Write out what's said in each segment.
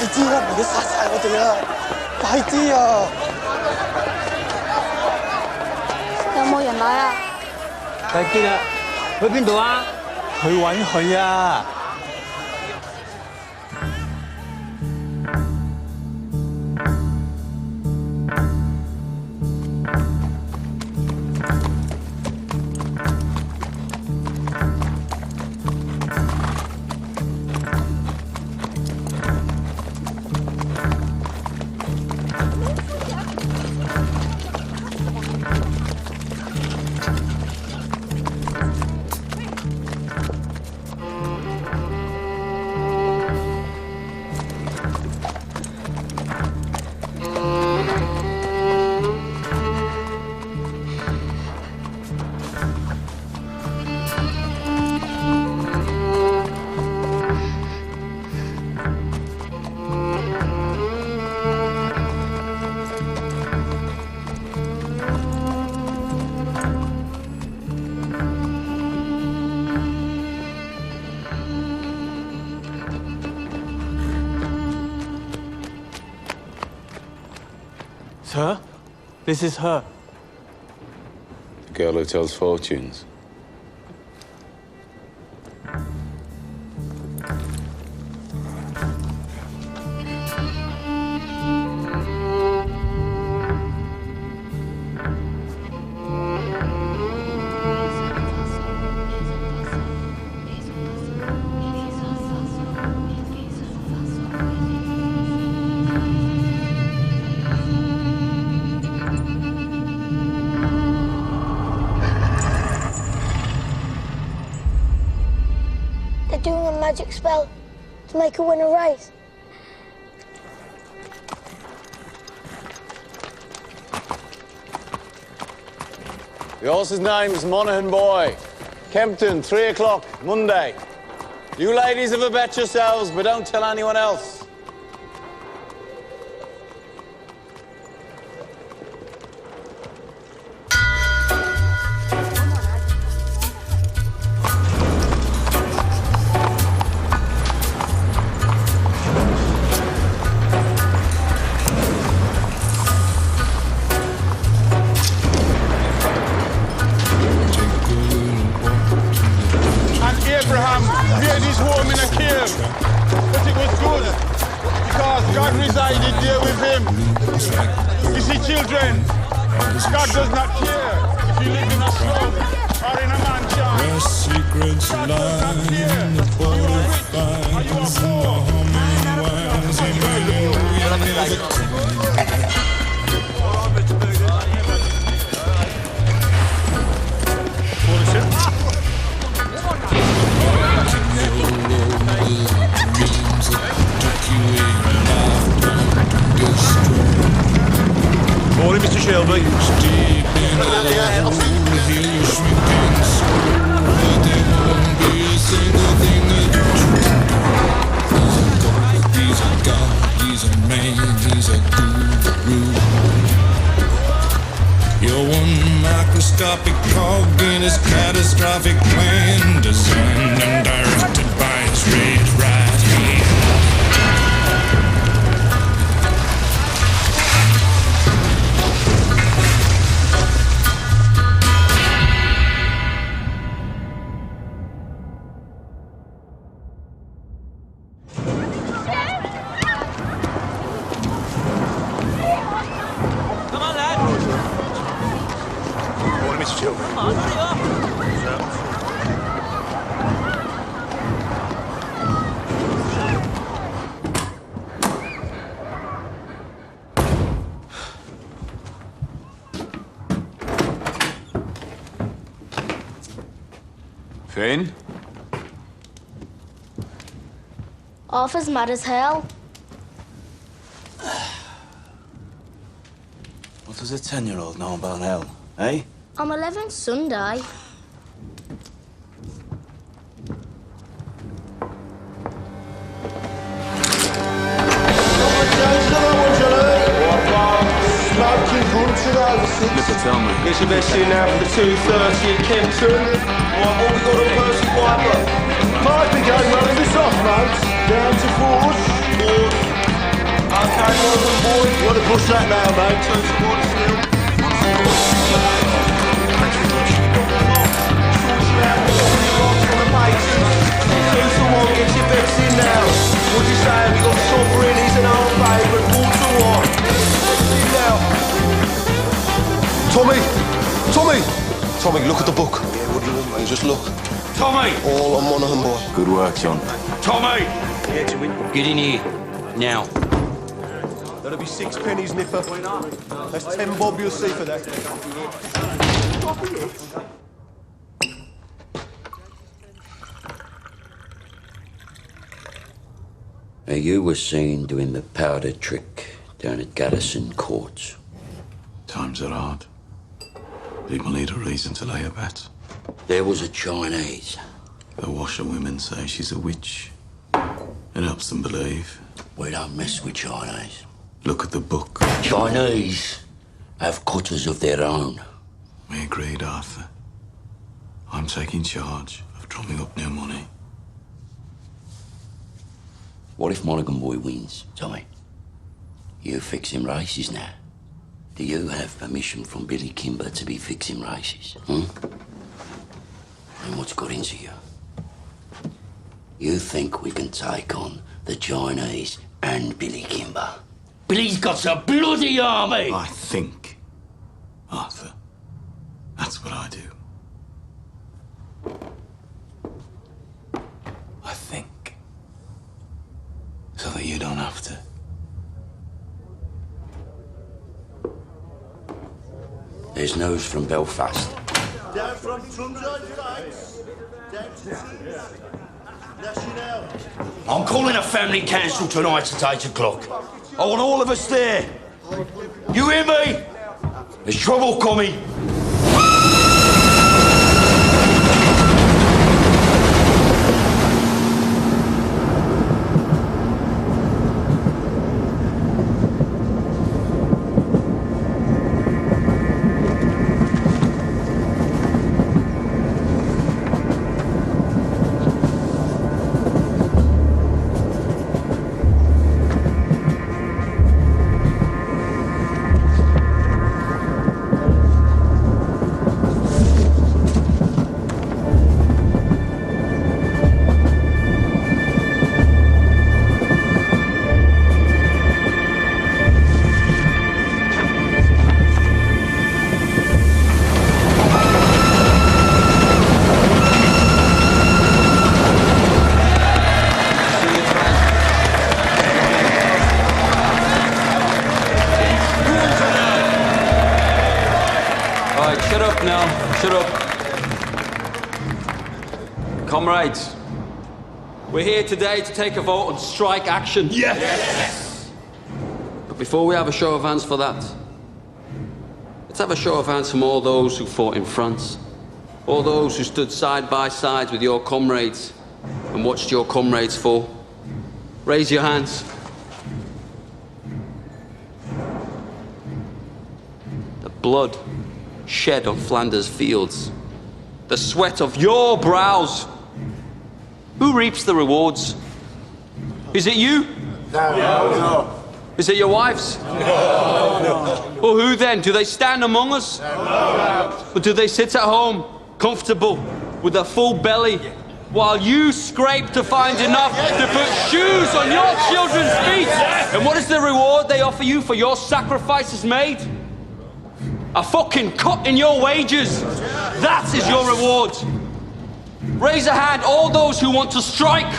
知啦，唔係佢殺晒我哋啊！快啲啊！有冇人來啊？睇見啦，去邊度啊？去揾佢啊！Sir, this is her. The girl who tells fortunes. Doing a magic spell to make her win a race. The horse's name's Monaghan Boy. Kempton, 3 o'clock, Monday. You ladies have a bet yourselves, but don't tell anyone else. Abraham made his home in a cave, but it was good because God resided there with him. You see, children, God does not care if you live in a slum or in a mansion. God does not care if you are rich or you are poor. Morning, Mr. Shelby. He's a man, he's a guru. You're one microscopic cog in his catastrophic plan, designed and directed by his red right hand. Finn? Arthur's mad as hell. What does a 10-year-old know about hell, eh? I'm 11 Sunday. Tell me. Here's your best in now for the 2:30 at Kempton. Right, what we got on Percy Piper? Piper game running this off, mate. Down to fours. Okay, Morgan boy. What a push that now, mate. Turn towards the hill. Two to one, get your bets in now. What do you say? We got Sovereign, he's an old favourite. 4-1. In now. Tommy! Tommy! Tommy, look at the book. Yeah, what do you want, mate? Just look. Tommy! All on Monaghan boy. Good work, John. Tommy! Get in here. Now. That'll be 6 pennies, Nipper. That's 10 bob you'll see for that. Now, you were seen doing the powder trick down at Garrison Courts. Times are hard. People need a reason to lay a bet. There was a Chinese. The washerwomen say she's a witch. It helps them believe. We don't mess with Chinese. Look at the book. Chinese have cutters of their own. We agreed, Arthur. I'm taking charge of drumming up new money. What if Monaghan Boy wins, Tommy? You fixing races now. Do you have permission from Billy Kimber to be fixing races? And what's got into you? You think we can take on the Chinese and Billy Kimber? Billy's got a bloody army! I think, Arthur. That's what I do. I think. So that you don't have to. There's news from Belfast. Down from Trumside Fights. Down to National. I'm calling a family council tonight at 8 o'clock. I want all of us there. You hear me? There's trouble coming. Comrades, we're here today to take a vote on strike action. Yes! But before we have a show of hands for that, let's have a show of hands from all those who fought in France, all those who stood side by side with your comrades and watched your comrades fall. Raise your hands. The blood shed on Flanders fields, the sweat of your brows. Who reaps the rewards? Is it you? No. Is it your wives? No. Well, who then? Do they stand among us? No. Or do they sit at home, comfortable, with a full belly, while you scrape to find enough to put shoes on your children's feet? And what is the reward they offer you for your sacrifices made? A fucking cut in your wages. That is your reward. Raise a hand, all those who want to strike.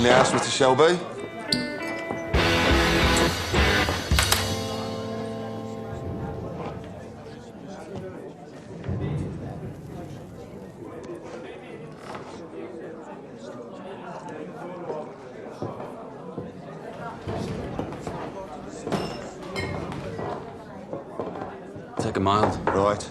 On the house, Mr. Shelby? Take a mild. Right.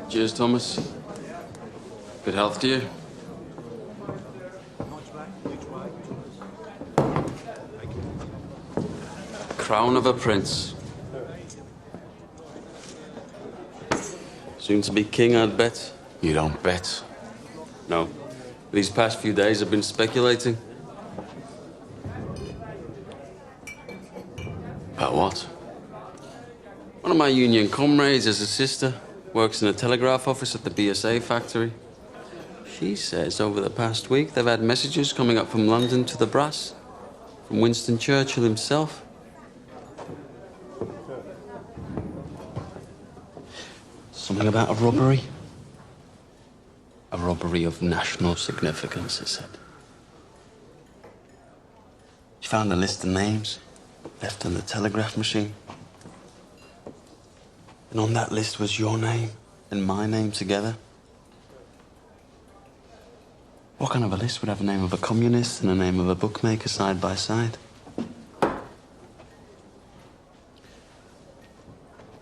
Cheers, Thomas. Good health to you. Crown of a prince. Soon to be king, I'd bet. You don't bet. No. These past few days I've been speculating. About what? One of my union comrades has a sister, works in a telegraph office at the BSA factory. She says over the past week they've had messages coming up from London to the brass, from Winston Churchill himself. Something about a robbery. A robbery of national significance, it said. She found a list of names left on the telegraph machine. And on that list was your name and my name together. What kind of a list would have a name of a communist and a name of a bookmaker side by side?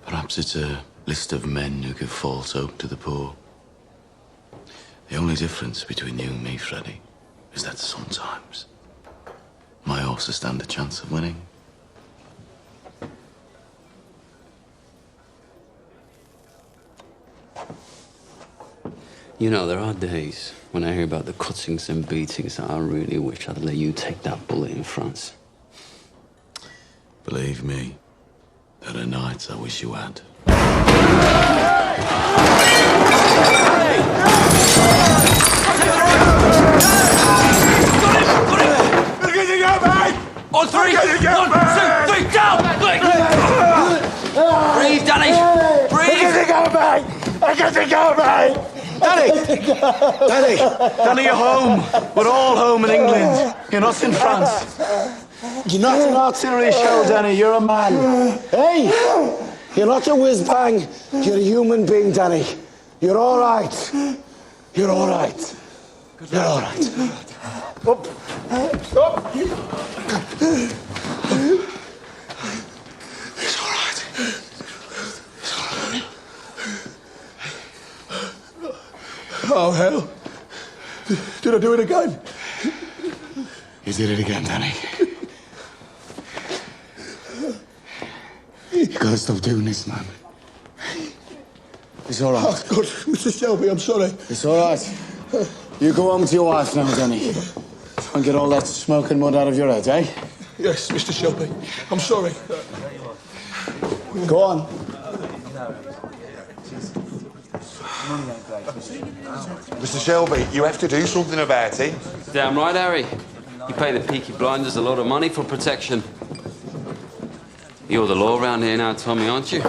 Perhaps it's a list of men who give false hope to the poor. The only difference between you and me, Freddie, is that sometimes my horses stand a chance of winning. You know, there are days when I hear about the cuttings and beatings that I really wish I'd let you take that bullet in France. Believe me, there are nights I wish you had. On three! 1, 2, 3, down! Breathe, Danny! Breathe! Danny, you're home. We're all home in England. You're not in France. You're not an artillery shell, Danny. You're a man. Hey! You're not a whiz-bang. You're a human being, Danny. You're all right. You're all right. You're all right. Up. Up. It's all right. It's all right. Oh, hell. Did I do it again? You did it again, Danny. You gotta stop doing this, man. It's all right. Oh, God, Mr. Shelby, I'm sorry. It's all right. You go home to your wife now, Danny. And get all that smoke and mud out of your head, eh? Yes, Mr. Shelby. I'm sorry. Go on. Mr. Shelby, you have to do something about it. Damn right, Harry. You pay the peaky blinders a lot of money for protection. You're the law around here now, Tommy, aren't you?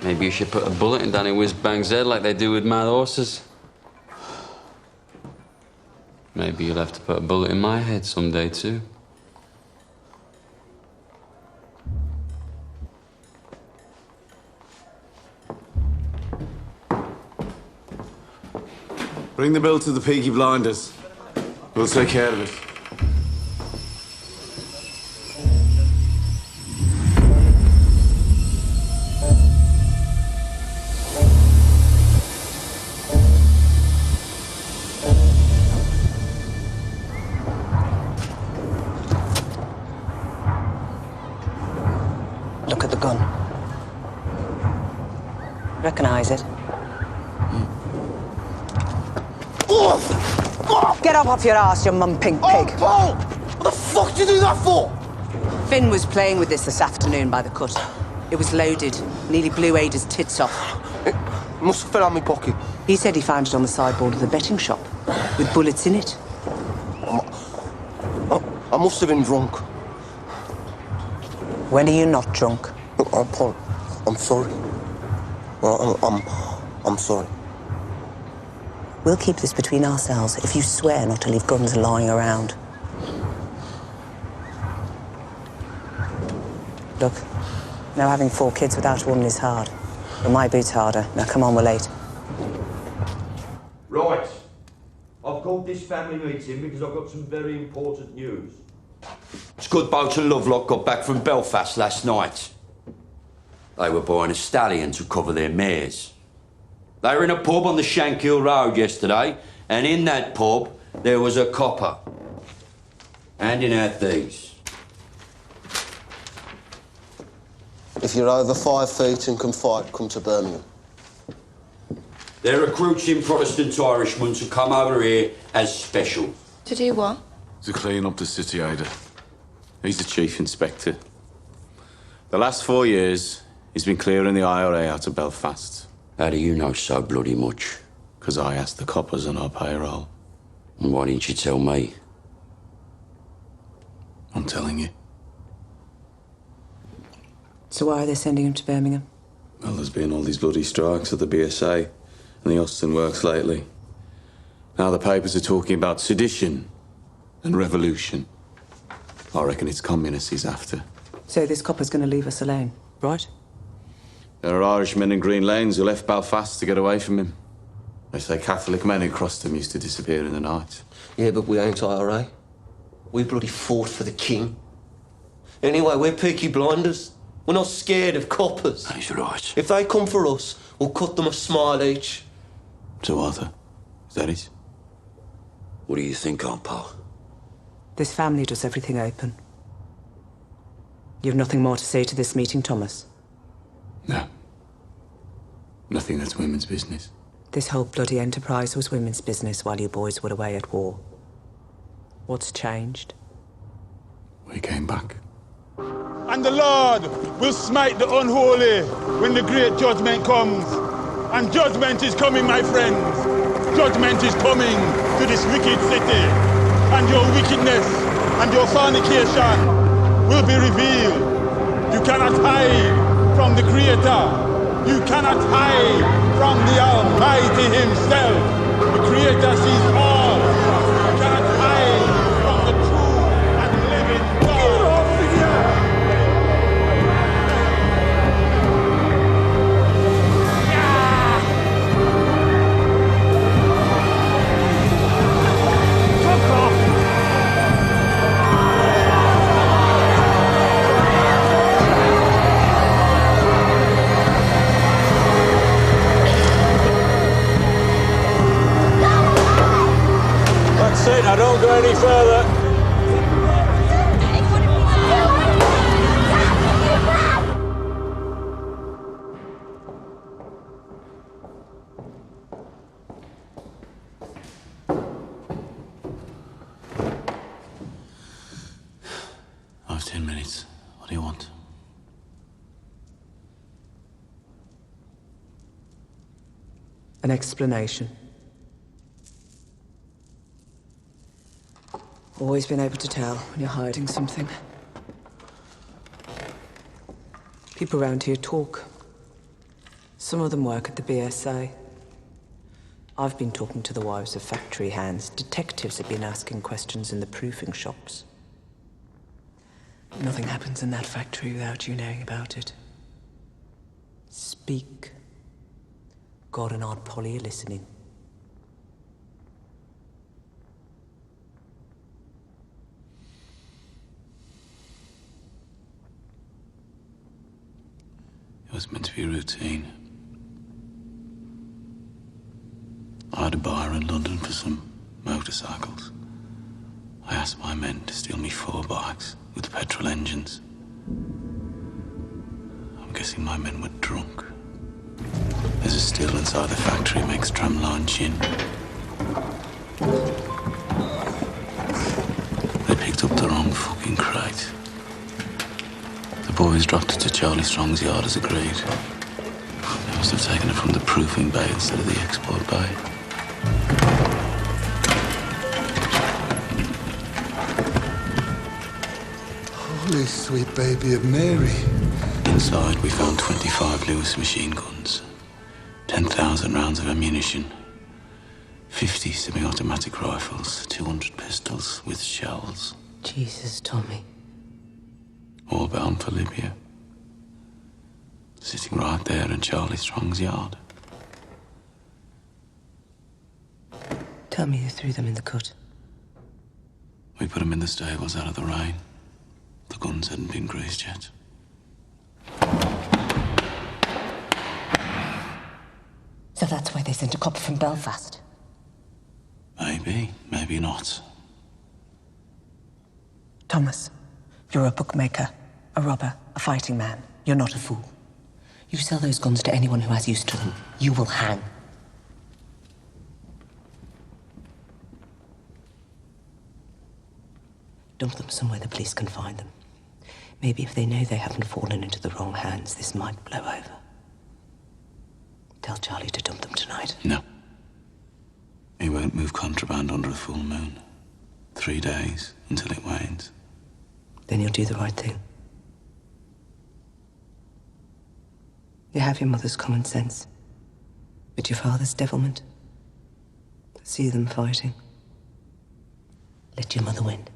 Maybe you should put a bullet in Danny Whiz-Bang's head like they do with mad horses. Maybe you'll have to put a bullet in my head someday, too. Bring the bill to the Peaky Blinders. We'll take care of it. Look at the gun. Recognize it? Get up off your ass, you mum-pink pig. Oh, Paul! What the fuck did you do that for? Finn was playing with this afternoon by the cut. It was loaded. Nearly blew Ada's tits off. It must have fell out my pocket. He said he found it on the sideboard of the betting shop, with bullets in it. I must have been drunk. When are you not drunk? I'm sorry. I'm sorry. We'll keep this between ourselves if you swear not to leave guns lying around. Look, now having 4 kids without a woman is hard. But my boot's harder. Now come on, we're late. Right. I've called this family meeting because I've got some very important news. Scudboat and Lovelock got back from Belfast last night. They were buying a stallion to cover their mares. They were in a pub on the Shankill Road yesterday, and in that pub there was a copper handing out these. If you're over 5 feet and can fight, come to Birmingham. They're recruiting Protestant Irishmen to come over here as special. To do what? To clean up the city, Ada. He's the chief inspector. The last 4 years, he's been clearing the IRA out of Belfast. How do you know so bloody much? Because I asked the coppers on our payroll. And why didn't you tell me? I'm telling you. So why are they sending him to Birmingham? Well, there's been all these bloody strikes at the BSA and the Austin works lately. Now the papers are talking about sedition and revolution. I reckon it's communists he's after. So this copper's going to leave us alone, right? There are Irishmen in Green Lanes who left Belfast to get away from him. They say Catholic men who crossed him used to disappear in the night. Yeah, but we ain't IRA. We bloody fought for the king. Anyway, we're peaky blinders. We're not scared of coppers. That's right. If they come for us, we'll cut them a smile each. So, Arthur, is that it? What do you think, Aunt Pal? This family does everything open. You've nothing more to say to this meeting, Thomas? No. Nothing that's women's business. This whole bloody enterprise was women's business while you boys were away at war. What's changed? We came back. And the Lord will smite the unholy when the great judgment comes. And judgment is coming, my friends. Judgment is coming to this wicked city. And your wickedness and your fornication will be revealed. You cannot hide from the Creator. You cannot hide from the Almighty Himself. The Creator sees all. You cannot hide from the true and living God. Get off of here! That's it, now don't go any further. I have 10 minutes. What do you want? An explanation. Always been able to tell when you're hiding something. People around here talk. Some of them work at the BSA. I've been talking to the wives of factory hands. Detectives have been asking questions in the proofing shops. Nothing happens in that factory without you knowing about it. Speak. God and Aunt Polly are listening. It was meant to be routine. I had a buyer in London for some motorcycles. I asked my men to steal me 4 bikes with petrol engines. I'm guessing my men were drunk. There's a still inside the factory makes tramline gin. They picked up the wrong fucking crate. The boys dropped it to Charlie Strong's yard as agreed. They Must have taken it from the proofing bay instead of the export bay. Holy sweet baby of Mary. Inside, we found 25 Lewis machine guns, 10,000 rounds of ammunition, 50 semi-automatic rifles, 200 pistols with shells. Jesus, Tommy. All bound for Libya. Sitting right there in Charlie Strong's yard. Tell me who threw them in the cut. We put them in the stables out of the rain. The guns hadn't been greased yet. So that's why they sent a copper from Belfast. Maybe, maybe not. Thomas, you're a bookmaker, a robber, a fighting man. You're not a fool. You sell those guns to anyone who has use to them, you will hang. Dump them somewhere the police can find them. Maybe if they know they haven't fallen into the wrong hands, this might blow over. Tell Charlie to dump them tonight. No. He won't move contraband under a full moon. 3 days until it wanes. Then you'll do the right thing. You have your mother's common sense, but your father's devilment. See them fighting. Let your mother win.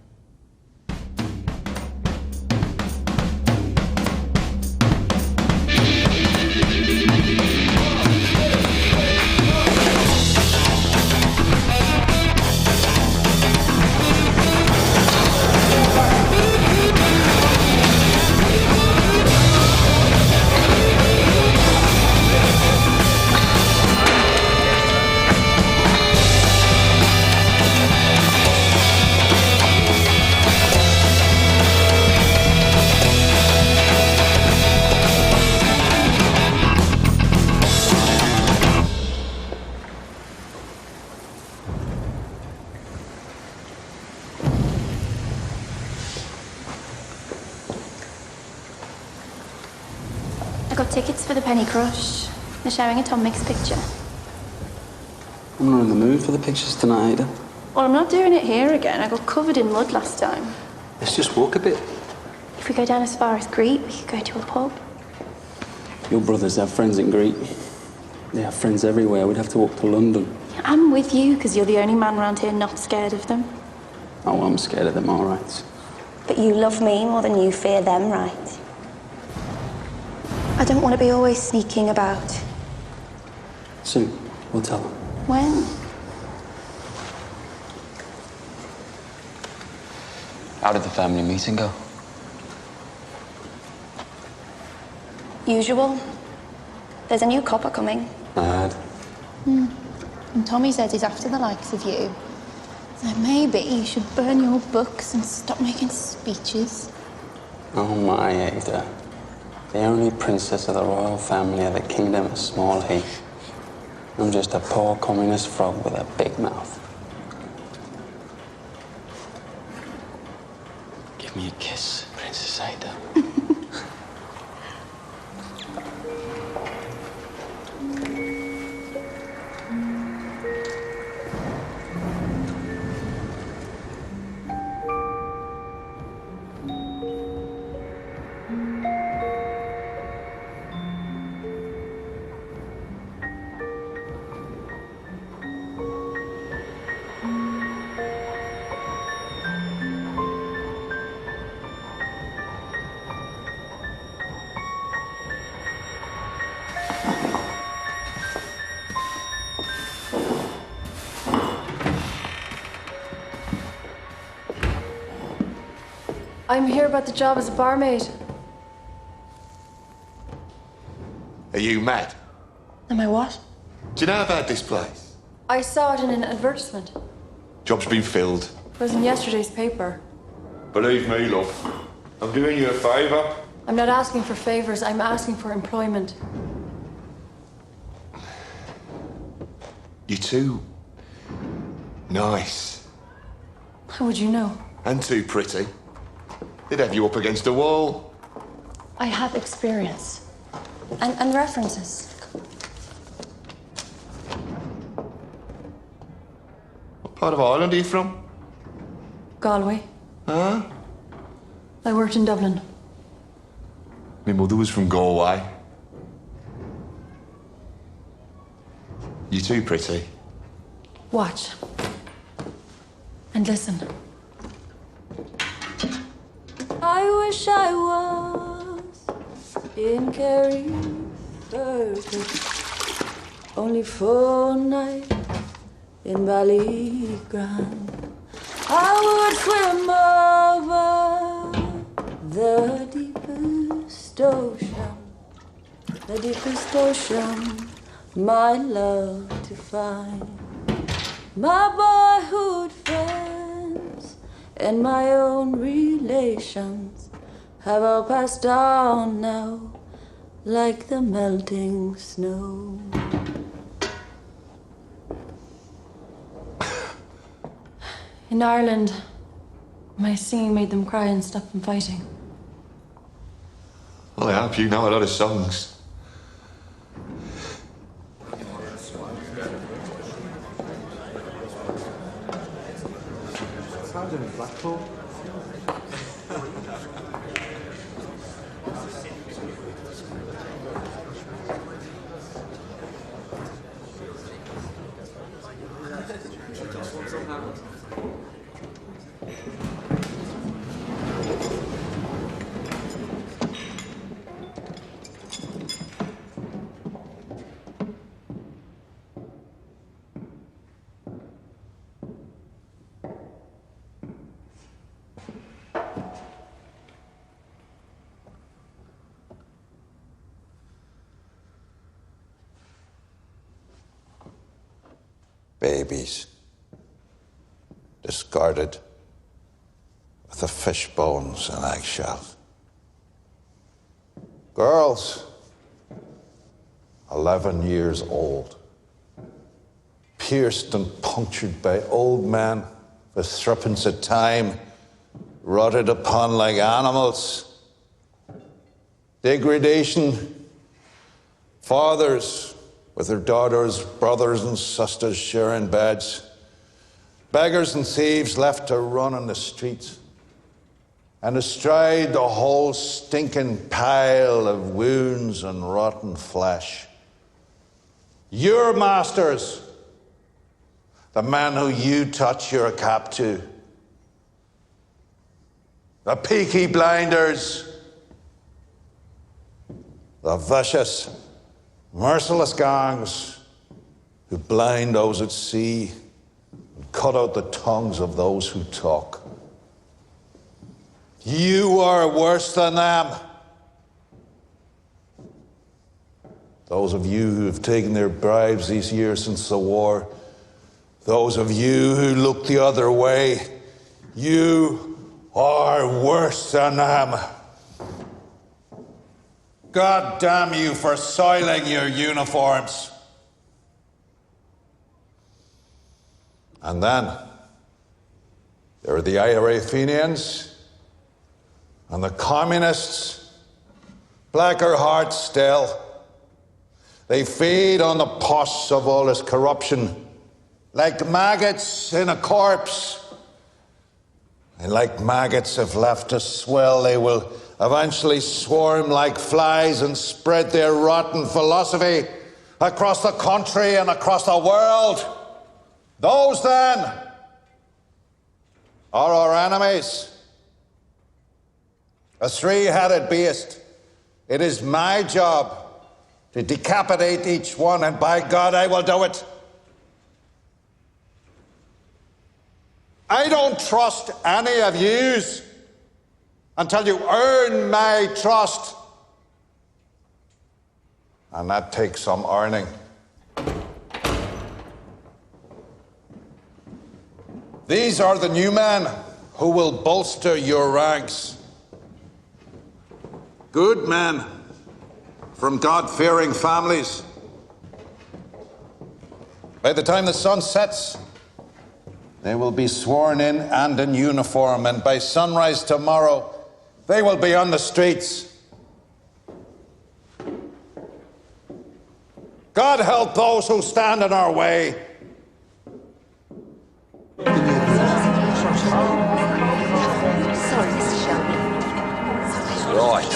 I got tickets for the Penny Crush. They're showing a Tom Mix picture. I'm not in the mood for the pictures tonight, Ada. Well, I'm not doing it here again. I got covered in mud last time. Let's just walk a bit. If we go down as far as Greet, we could go to a pub. Your brothers have friends in Greek. They have friends everywhere. We'd have to walk to London. I'm with you, because you're the only man around here not scared of them. Oh, I'm scared of them, all right. But you love me more than you fear them, right? I don't want to be always sneaking about. Soon, we'll tell them. When? How did the family meeting go? Usual. There's a new copper coming. I heard. And Tommy says he's after the likes of you. So maybe you should burn your books and stop making speeches. Oh my, Ada. The only princess of the royal family of the kingdom of Small Heath. I'm just a poor communist frog with a big mouth. Give me a kiss, Princess Ada. I'm here about the job as a barmaid. Are you mad? Am I what? Do you know about this place? I saw it in an advertisement. Job's been filled. It was in yesterday's paper. Believe me, love. I'm doing you a favour. I'm not asking for favors, I'm asking for employment. You're too nice. How would you know? And too pretty. They'd have you up against a wall. I have experience. And references. part of Ireland are you from? Galway. Huh? I worked in Dublin. My mother was from Galway. You too pretty. Watch. And listen. I wish I was in Kerry only for a night in Ballygrand. I would swim over the deepest ocean, my love to find. My boyhood friends and my own relations have all passed on now, like the melting snow. In Ireland, my singing made them cry and stop them fighting. Well, I hope you know a lot of songs. Blackpool. Babies, discarded with the fish bones and eggshells. Girls, 11 years old, pierced and punctured by old men with threepence of time, rotted upon like animals. Degradation, fathers with their daughters, brothers and sisters sharing beds. Beggars and thieves left to run on the streets. And astride the whole stinking pile of wounds and rotten flesh. Your masters, the men who you touch your cap to. The peaky blinders. The vicious, merciless gangs who blind those at sea and cut out the tongues of those who talk. You are worse than them. Those of you who have taken their bribes these years since the war, those of you who look the other way, you are worse than them. God damn you for soiling your uniforms. And then there are the IRA Fenians and the communists, blacker hearts still. They feed on the pus of all this corruption like maggots in a corpse. And like maggots, if left to swell, they will eventually swarm like flies and spread their rotten philosophy across the country and across the world. Those, then, are our enemies. A three-headed beast. It is my job to decapitate each one, and by God, I will do it. I don't trust any of yous until you earn my trust. And that takes some earning. These are the new men who will bolster your ranks. Good men from God-fearing families. By the time the sun sets, they will be sworn in and in uniform, and by sunrise tomorrow, they will be on the streets. God help those who stand in our way. Right.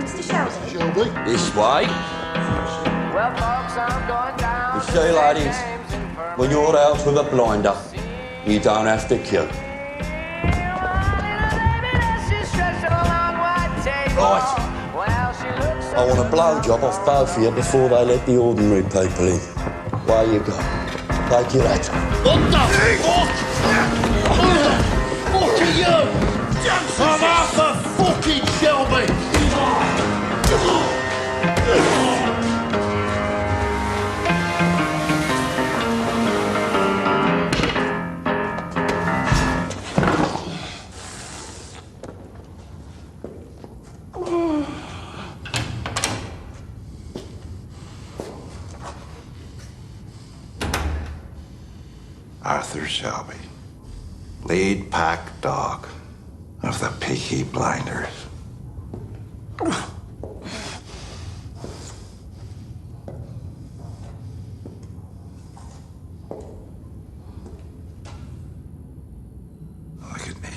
Mr. Shelby. This way. You see, ladies, when you're out with a blinder, you don't have to queue. Right. I want a blowjob off both of you before they let the ordinary people in. Where you go? Take your hat. What the fuck? Who the fuck are you? I'm Arthur fucking Shelby. Arthur Shelby, lead pack dog of the Peaky Blinders. Look at me.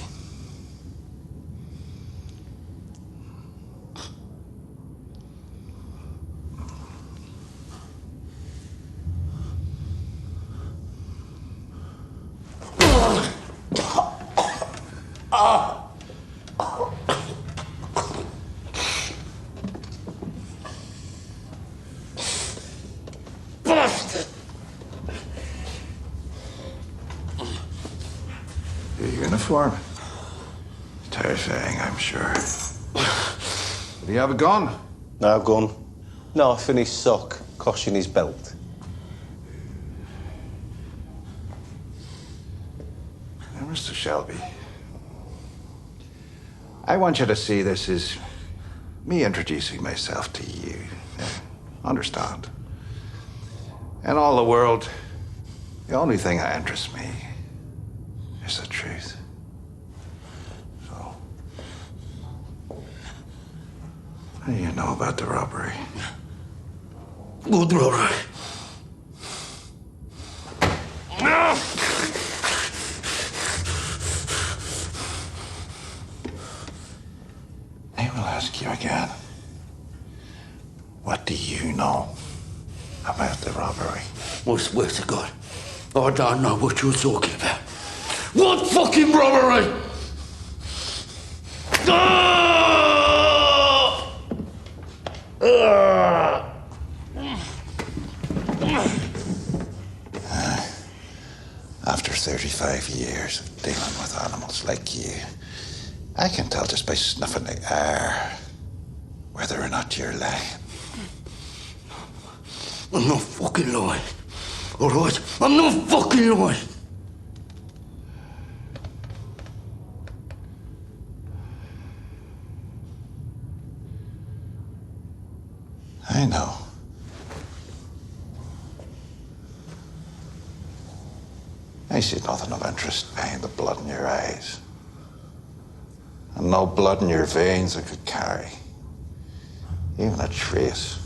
Your uniform. Terrifying, I'm sure. Do you have a gun? No gun. Knife in his sock, cosh in his belt. Now, Mr. Shelby, I want you to see this as me introducing myself to you. Understand? In all the world, the only thing that interests me is the truth. So, what do you know about the robbery? What robbery? I will ask you again. What do you know about the robbery? I swear to God, I don't know what you're talking about. What fucking robbery? After 35 years of dealing with animals like you, I can tell just by snuffing the air whether or not you're lying. I'm not fucking lying. All right? I'm not fucking lying. I know. I see nothing of interest behind the blood in your eyes. And no blood in your veins that could carry even a trace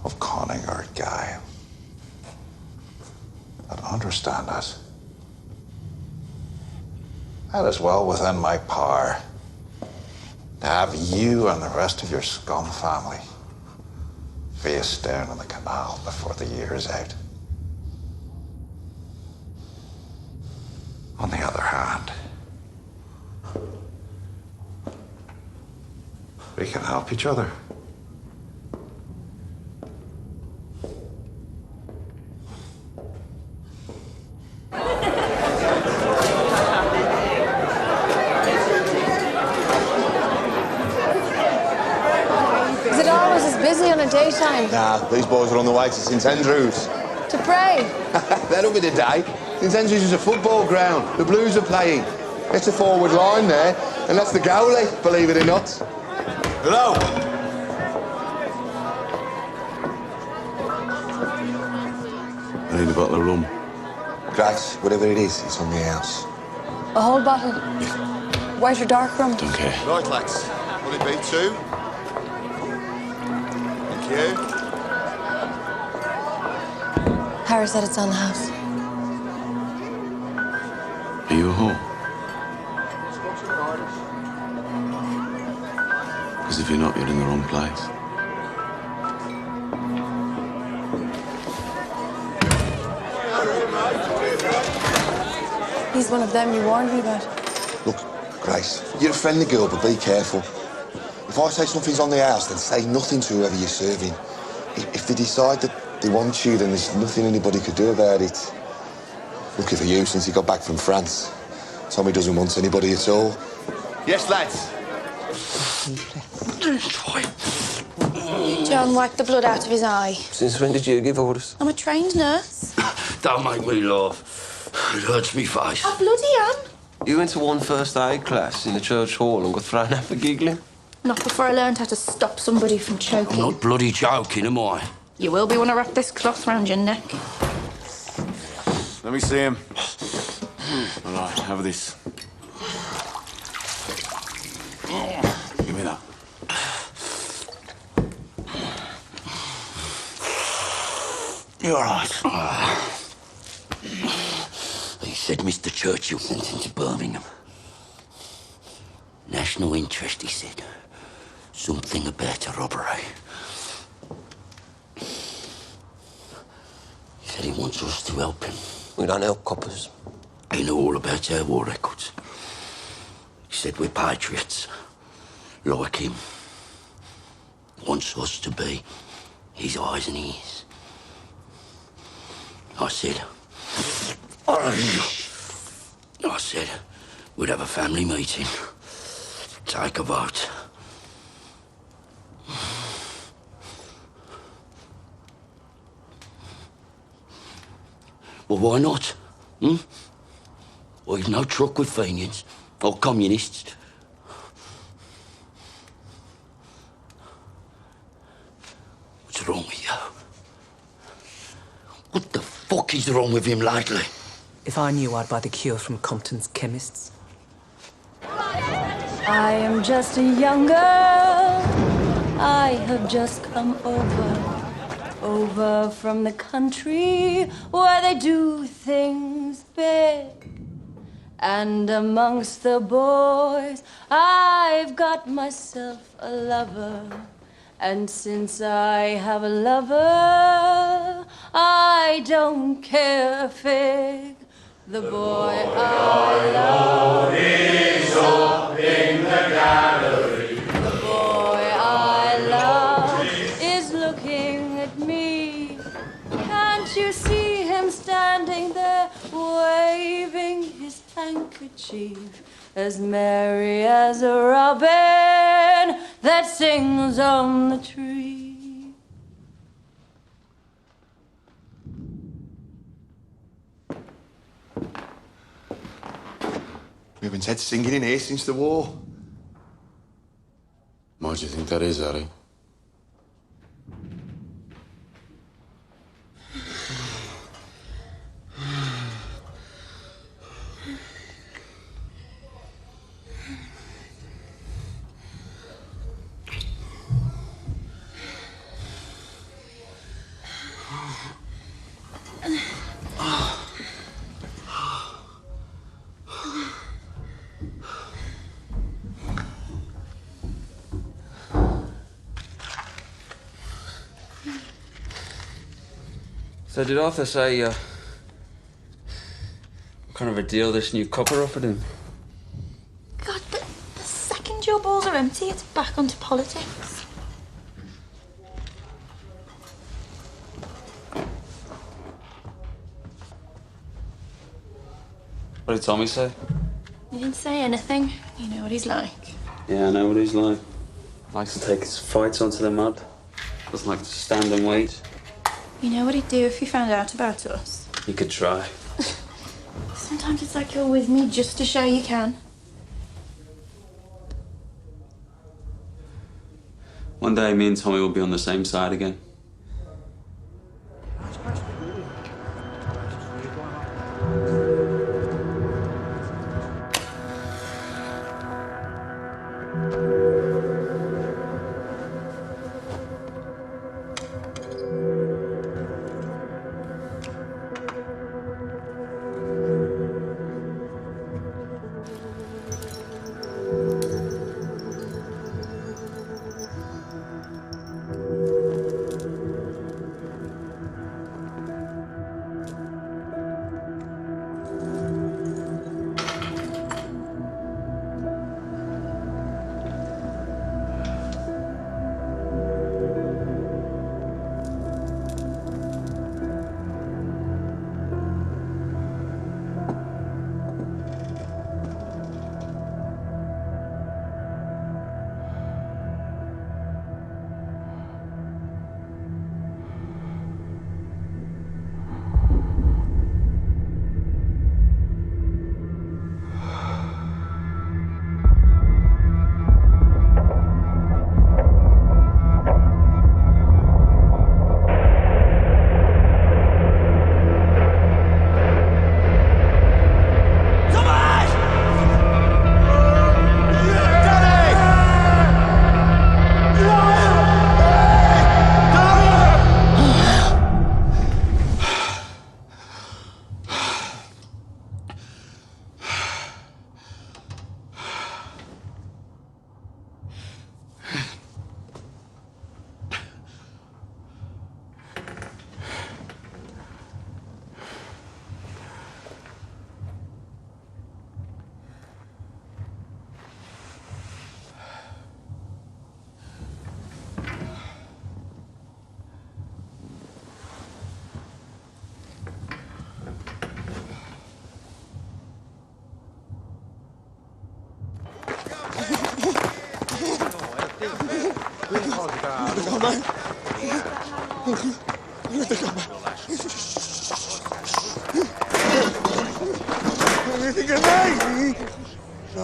of cunning or guile. But understand that. That is well within my power to have you and the rest of your scum family face down in the canal before the year is out. On the other hand, we can help each other. Is it always as busy on a daytime? Nah, these boys are on the way to St Andrews. To pray? That'll be the day. St Andrews is a football ground. The Blues are playing. It's a forward line there, and that's the goalie, believe it or not. Hello. I need a bottle of rum. Grace, whatever it is, it's on the house. A whole bottle? White or dark rum? Don't care. Right, lads. Will it be 2? Thank you. Harry said it's on the house. Are you at home? Definitely not. You're in the wrong place. He's one of them you warned me about. Look, Grace, you're a friendly girl, but be careful. If I say something's on the house, then say nothing to whoever you're serving. If they decide that they want you, then there's nothing anybody could do about it. Lucky for you, since he got back from France. Tommy doesn't want anybody at all. Yes, lads. John wiped the blood out of his eye. Since when did you give orders? I'm a trained nurse. Don't make me laugh. It hurts me face. I bloody am. You went to one first aid class in the church hall and got thrown out for giggling? Not before I learned how to stop somebody from choking. I'm not bloody joking, am I? You will be when I wrap this cloth round your neck. Let me see him. All right, have this. Give me that. You're all right. He said Mr. Churchill sent him to Birmingham. National interest, he said. Something about a robbery. He said he wants us to help him. We don't help coppers. He knew all about our war records. He said we're patriots, like him. Wants us to be his eyes and ears. I said we'd have a family meeting, take a vote. Well, why not? Well, you've no truck with Fenians or communists. What's wrong with you? What the fuck is wrong with him lately? If I knew, I'd buy the cure from Compton's chemists. I am just a young girl. I have just come over from the country where they do things big. And amongst the boys, I've got myself a lover. And since I have a lover, I don't care a fig. The boy I love is up in the gallery. The boy I love is looking at me. Can't you see him standing there, waving his handkerchief, as merry as a robin that sings on the tree? We haven't had singing in here since the war. Why do you think that is, Harry? So did Arthur say, what kind of a deal this new copper offered him? God, the second your balls are empty, it's back onto politics. What did Tommy say? He didn't say anything. You know what he's like. Yeah, I know what he's like. Likes to take his fights onto the mud. Doesn't like to stand and wait. You know what he'd do if he found out about us? He could try. Sometimes it's like you're with me just to show you can. One day, me and Tommy will be on the same side again.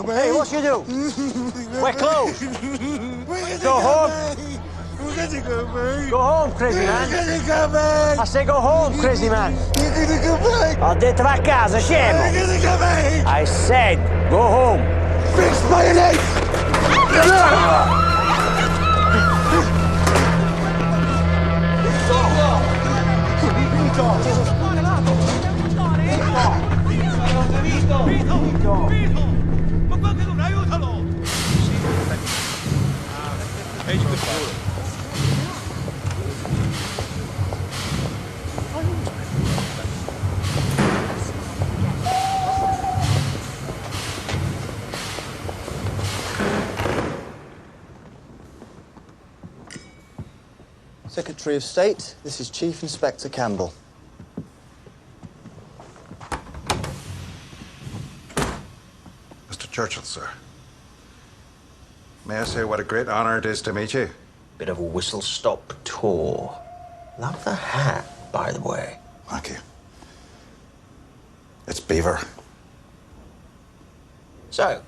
Hey, what you do? We're closed. Go home. Go home, crazy man. I say go home, crazy man. Ho detto va a casa, scemo. I said go home. Fix mayonnaise! Secretary of State, this is Chief Inspector Campbell. Mr. Churchill, sir. May I say what a great honor it is to meet you? Bit of a whistle-stop tour. Love the hat, by the way. Thank you. It's Beaver. So,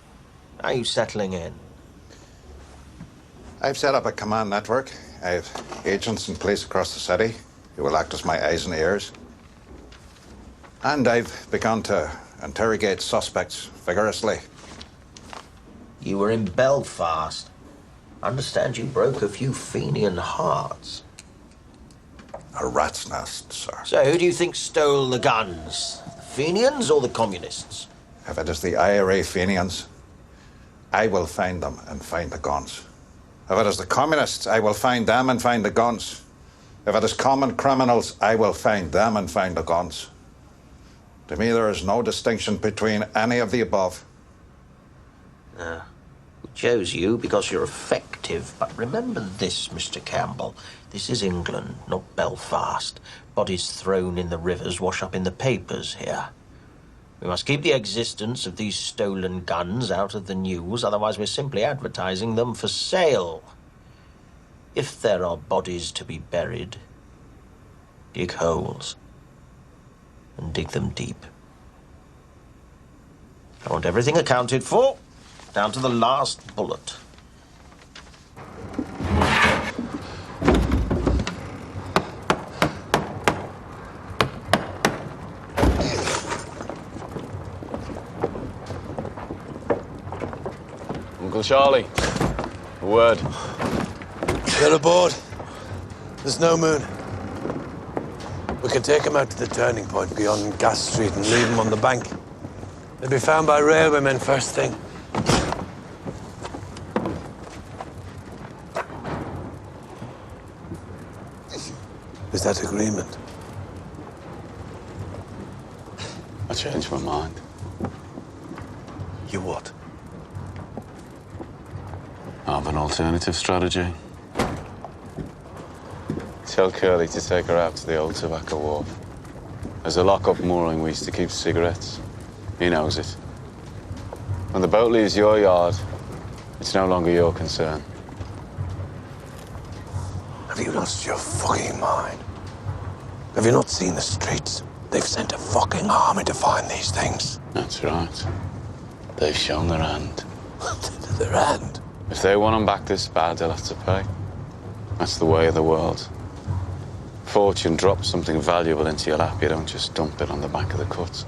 how are you settling in? I've set up a command network. I have agents in place across the city who will act as my eyes and ears. And I've begun to interrogate suspects vigorously. You were in Belfast. I understand you broke a few Fenian hearts. A rat's nest, sir. So who do you think stole the guns? The Fenians or the communists? If it is the IRA Fenians, I will find them and find the guns. If it is the communists, I will find them and find the guns. If it is common criminals, I will find them and find the guns. To me, there is no distinction between any of the above. We chose you because you're effective, but remember this, Mr. Campbell. This is England, not Belfast. Bodies thrown in the rivers wash up in the papers here. We must keep the existence of these stolen guns out of the news, otherwise we're simply advertising them for sale. If there are bodies to be buried, dig holes and dig them deep. I want everything accounted for, down to the last bullet. Uncle Charlie, a word. Get aboard. There's no moon. We can take them out to the turning point beyond Gas Street and leave them on the bank. They'll be found by railwaymen first thing. Is that agreement? I changed my mind. You what? I have an alternative strategy. Tell Curly to take her out to the old tobacco wharf. There's a lock-up mooring we used to keep cigarettes. He knows it. When the boat leaves your yard, it's no longer your concern. Have you lost your fucking mind? Have you not seen the streets? They've sent a fucking army to find these things. That's right. They've shown their hand. Their hand? If they want them back this bad, they'll have to pay. That's the way of the world. Fortune drops something valuable into your lap, you don't just dump it on the back of the cut.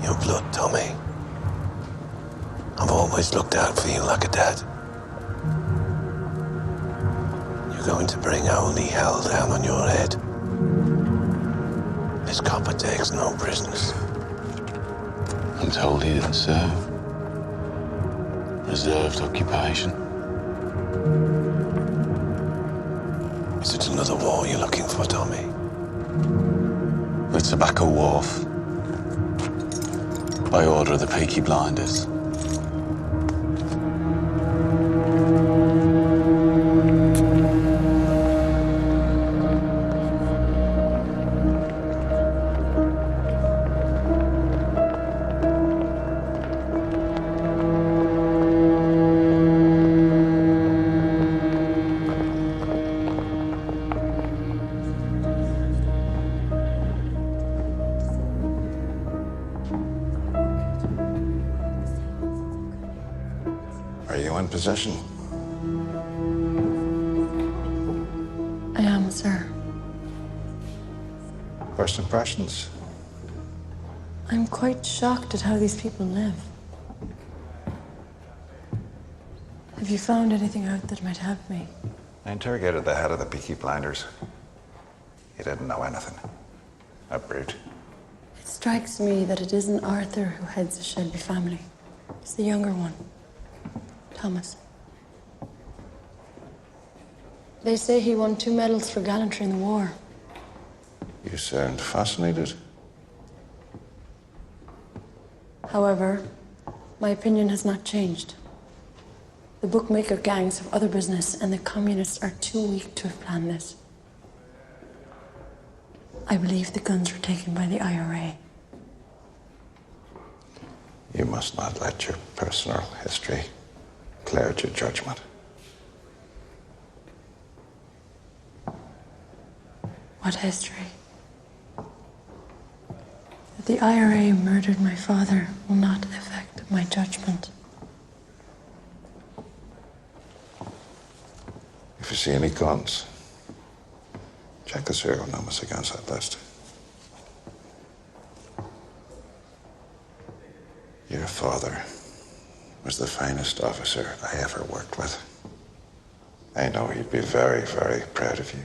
Your blood, Tommy. I've always looked out for you like a dad. You're going to bring holy hell down on your head. This copper takes no prisoners. I'm told he didn't serve. Reserved occupation. Is it another war you're looking for, Tommy? The Tobacco Wharf. By order of the Peaky Blinders. possession? I am, sir. First impressions? I'm quite shocked at how these people live. Have you found anything out that might help me? I interrogated the head of the peaky blinders. He didn't know anything. A brute. It strikes me that it isn't Arthur who heads the Shelby family. It's the younger one, Thomas. They say he won 2 medals for gallantry in the war. You sound fascinated. However, my opinion has not changed. The bookmaker gangs have other business, and the communists are too weak to have planned this. I believe the guns were taken by the IRA. You must not let your personal history cloud your judgment. What history? That the IRA murdered my father will not affect my judgment. If you see any guns, check the serial numbers against that list. Your father was the finest officer I ever worked with. I know he'd be very, very proud of you.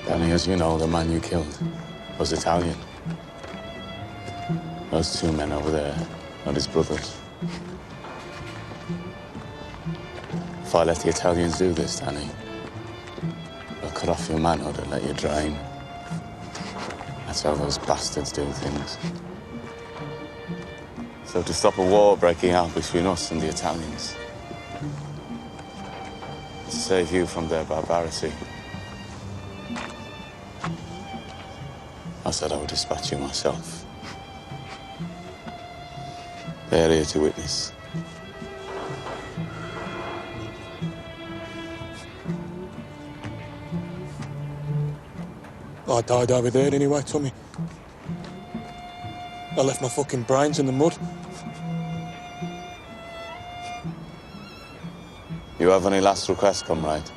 Danny, as you know, the man you killed was Italian. Those 2 men over there are his brothers. If I let the Italians do this, Danny, they'll cut off your manhood and let you drain. That's how those bastards do things. So to stop a war breaking out between us and the Italians, to save you from their barbarity, I said I would dispatch you myself. They're here to witness. I died over there anyway, Tommy. I left my fucking brains in the mud. You have any last requests, comrade?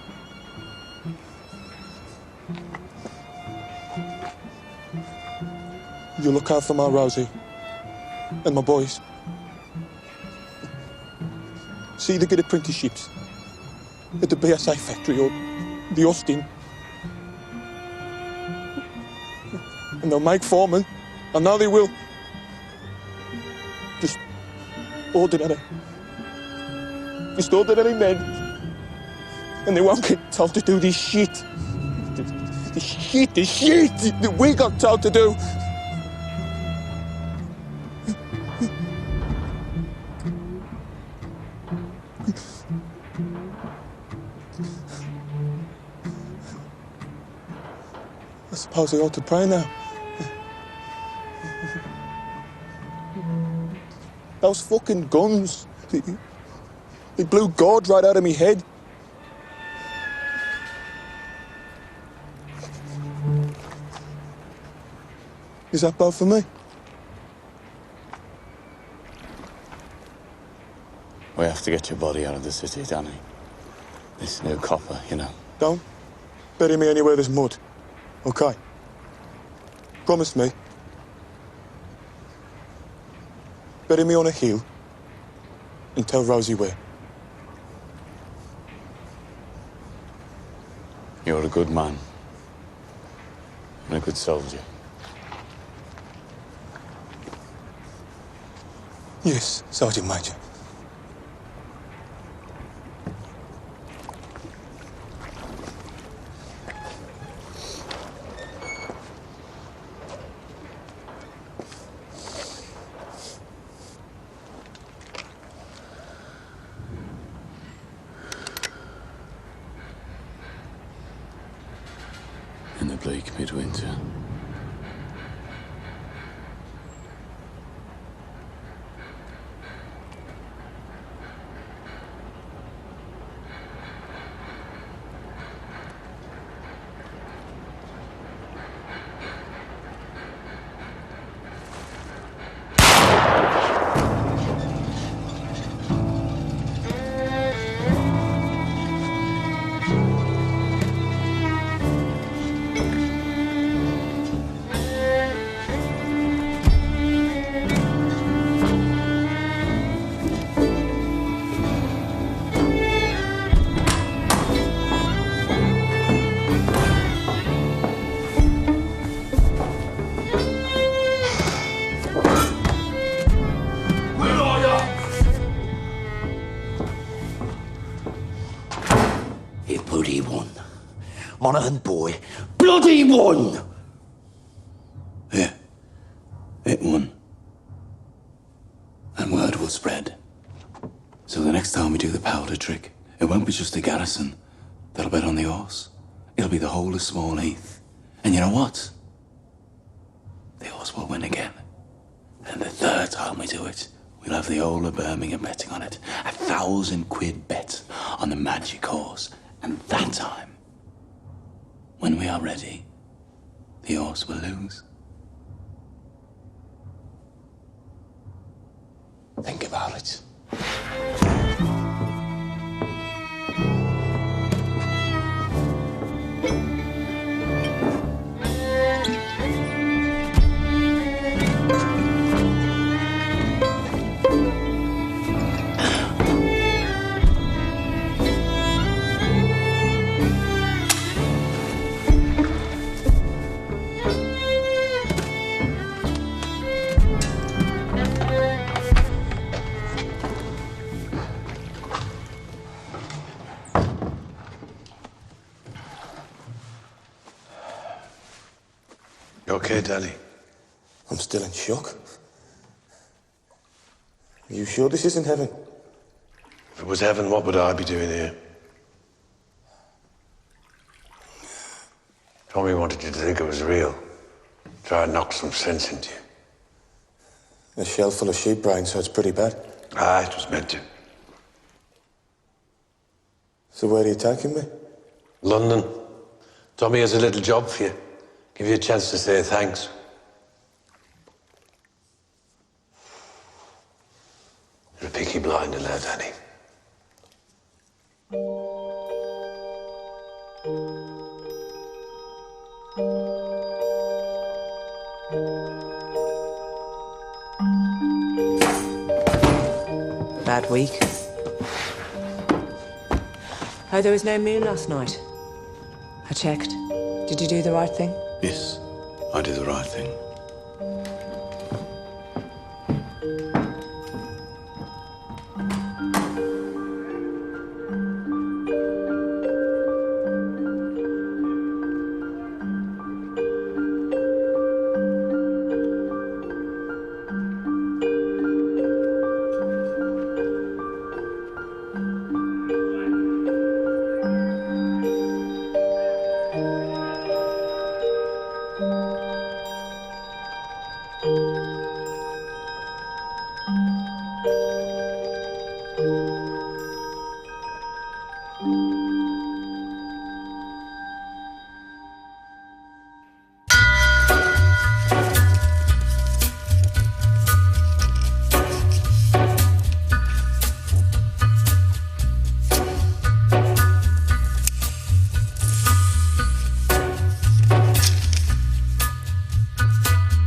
You look after my Rosie and my boys. See they get apprenticeships at the BSA factory or the Austin. And they'll make foremen. I know they will. Just ordinary men. And they won't get told to do this shit. The shit that we got told to do. I suppose I ought to pray now. Those fucking guns, they blew God right out of me head. Is that bad for me? We have to get your body out of the city, Danny. This new copper, you know. Don't bury me anywhere there's mud, okay? Promise me. Bury me on a hill and tell Rosie where. You're a good man and a good soldier. Yes, Sergeant Major. week midwinter. Bloody won. Monaghan boy, bloody won! Yeah, it won. And word will spread. So the next time we do the powder trick, it won't be just the garrison that'll bet on the horse. It'll be the whole of Small Heath. And you know what? The horse will win again. And the third time we do it, we'll have the whole of Birmingham betting on it. £1,000 bet on the magic horse. And that time, when we are ready, the horse will lose. Think about it. You okay, Danny? I'm still in shock. Are you sure this isn't heaven? If it was heaven, what would I be doing here? Tommy wanted you to think it was real. Try and knock some sense into you. A shell full of sheep brains, so it's pretty bad. Ah, it was meant to. So where are you taking me? London. Tommy has a little job for you. Give you a chance to say thanks. You're a peaky blinder now, Danny. Bad week. Oh, there was no moon last night. I checked. Did you do the right thing? Yes, I did the right thing.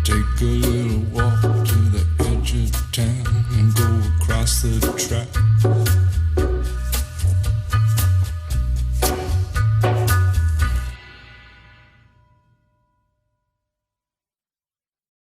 Take a look.